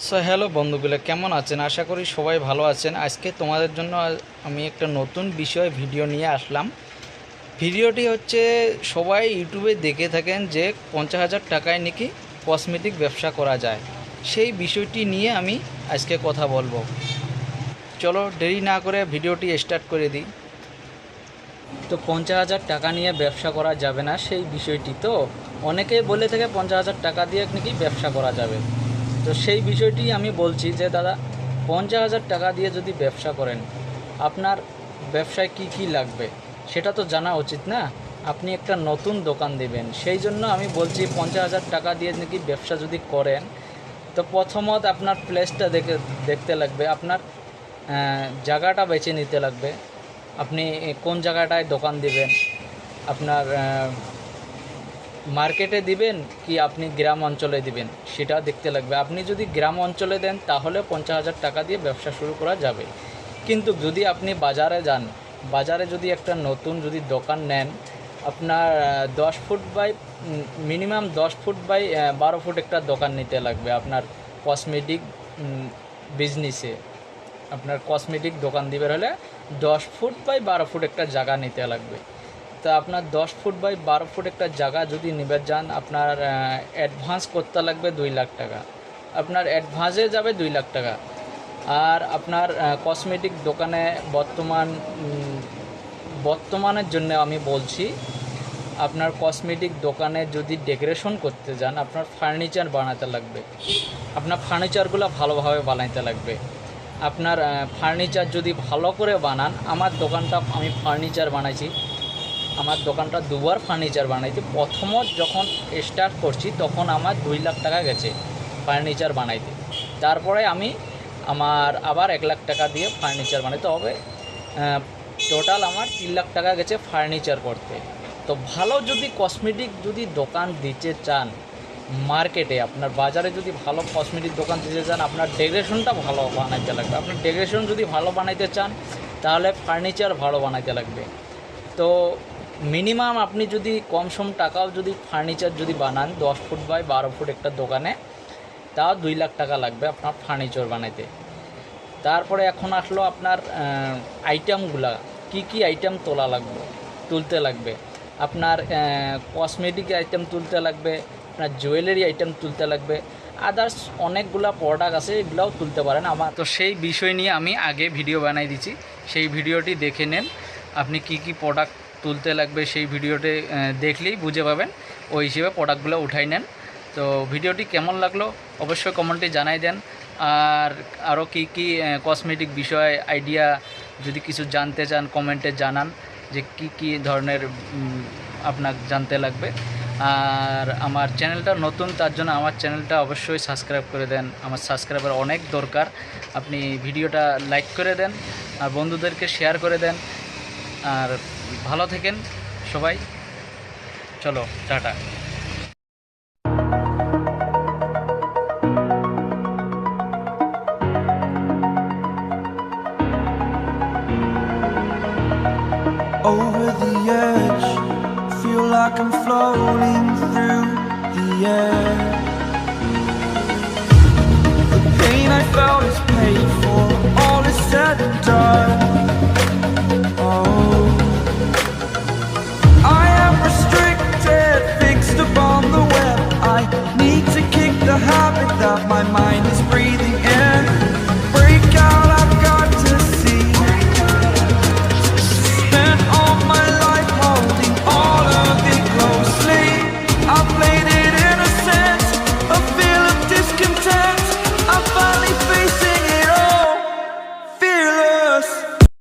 So hello বন্ধুগুলো, কেমন আছেন? আশা করি সবাই ভালো আছেন। আজকে তোমাদের জন্য আমি একটা নতুন বিষয় ভিডিও নিয়ে আসলাম। ভিডিওটি হচ্ছে, সবাই ইউটিউবে দেখে থাকেন যে 50,000 টাকায় নাকি কসমেটিক ব্যবসা করা যায়। সেই বিষয়টি নিয়ে আমি আজকে কথা বলবো। চলো দেরি না করে ভিডিওটি স্টার্ট করে দিই। তো 50,000 টাকা নিয়ে ব্যবসা করা যাবে না, সেই বিষয়টি তো অনেকেই বলে থাকে 50,000 টাকা দিয়ে নাকি ব্যবসা করা যাবে। তো সেই বিষয়টি আমি বলছি যে দাদা, 50,000 টাকা দিয়ে যদি ব্যবসা করেন, আপনার ব্যবসায় কি কি লাগবে সেটা তো জানা উচিত না। আপনি একটা নতুন দোকান দেবেন, সেই জন্য আমি বলছি 50,000 টাকা দিয়ে নাকি ব্যবসা যদি করেন, তো প্রথমত আপনার প্লেসটা দেখতে লাগবে, আপনার জায়গাটা বেছে নিতে লাগবে। আপনি কোন জায়গাটায় দোকান দিবেন, আপনার মার্কেটে দিবেন কি আপনি গ্রাম অঞ্চলে দিবেন সেটা দেখতে লাগবে। আপনি যদি গ্রাম অঞ্চলে দেন তাহলে 50,000 টাকা দিয়ে ব্যবসা শুরু করা যাবে। কিন্তু যদি আপনি বাজারে যান, বাজারে যদি একটা নতুন যদি দোকান নেন, আপনার 10 feet by minimum 10 feet by 12 feet একটা দোকান নিতে লাগবে। আপনার কসমেটিক বিজনেসে আপনার কসমেটিক দোকান দিবেন হলে 10 ফুট বাই 12 ফুট একটা জায়গা নিতে লাগবে। তা আপনার 10 ফুট বাই 12 ফুট একটা জায়গা যদি নিবে যান, আপনার অ্যাডভান্স করতে লাগবে 2 লাখ টাকা। আপনার অ্যাডভান্সে যাবে 2 লাখ টাকা। আর আপনার কসমেটিক দোকানে বর্তমানের জন্য আমি বলছি, আপনার কসমেটিক দোকানে যদি ডেকোরেশন করতে যান, আপনার ফার্নিচার বানাতে লাগবে। আপনার ফার্নিচারগুলো ভালোভাবে বানাইতে লাগবে। আপনার ফার্নিচার যদি ভালো করে বানান, আমার দোকানটা আমি ফার্নিচার বানাইছি, আমার দোকানটা দুবার ফার্নিচার বানাইতে। প্রথমত যখন স্টার্ট করছি তখন আমার 2 লাখ টাকা গেছে ফার্নিচার বানাইতে। তারপরে আমি আবার 1 লাখ টাকা দিয়ে ফার্নিচার বানাইতে হবে। টোটাল আমার 3 লাখ টাকা গেছে ফার্নিচার করতে। তো ভালো যদি কসমেটিক যদি দোকান দিতে চান মার্কেটে, আপনার বাজারে যদি ভালো কসমেটিক দোকান দিতে চান, আপনার ডেকোরেশনটা ভালো বানাইতে লাগবে। আপনার ডেকোরেশন যদি ভালো বানাইতে চান তাহলে ফার্নিচার ভালো বানাইতে লাগবে। তো মিনিমাম আপনি যদি কম সম টাকাও যদি ফার্নিচার যদি বানান 10 ফুট বাই 12 ফুট একটা দোকানে, তাও 2 লাখ টাকা লাগবে আপনার ফার্নিচার বানাইতে। তারপরে এখন আসলো আপনার আইটেমগুলা, কি কি আইটেম তুলতে লাগবে। আপনার কসমেটিক আইটেম তুলতে লাগবে, আপনার জুয়েলারি আইটেম তুলতে লাগবে, আদার্স অনেকগুলা প্রোডাক্ট আছে, এগুলাও তুলতে পারেন। আমার তো সেই বিষয় নিয়ে আমি আগে ভিডিও বানাই দিচ্ছি, সেই ভিডিওটি দেখে নেন। আপনি কি কি প্রোডাক্ট তুলতে লাগবে সেই ভিডিওতে দেখলেই বুঝে পাবেন, ওই হিসেবে প্রোডাক্টগুলো উঠাই নেন। তো ভিডিওটি কেমন লাগলো অবশ্যই কমেন্টে জানাই দেন। আর আরও কী কী কসমেটিক বিষয় আইডিয়া যদি কিছু জানতে চান কমেন্টে জানান, যে কি কি ধরনের আপনার জানতে লাগবে। আর আমার চ্যানেলটা নতুন, তার জন্য আমার চ্যানেলটা অবশ্যই সাবস্ক্রাইব করে দেন। আমার সাবস্ক্রাইবার অনেক দরকার। আপনি ভিডিওটা লাইক করে দেন আর বন্ধুদেরকে শেয়ার করে দেন। আর ভালো থাকেন সবাই। চলো tata. Over the edge, feel like I'm floating through the air. The pain I felt is paid for, all is said and done.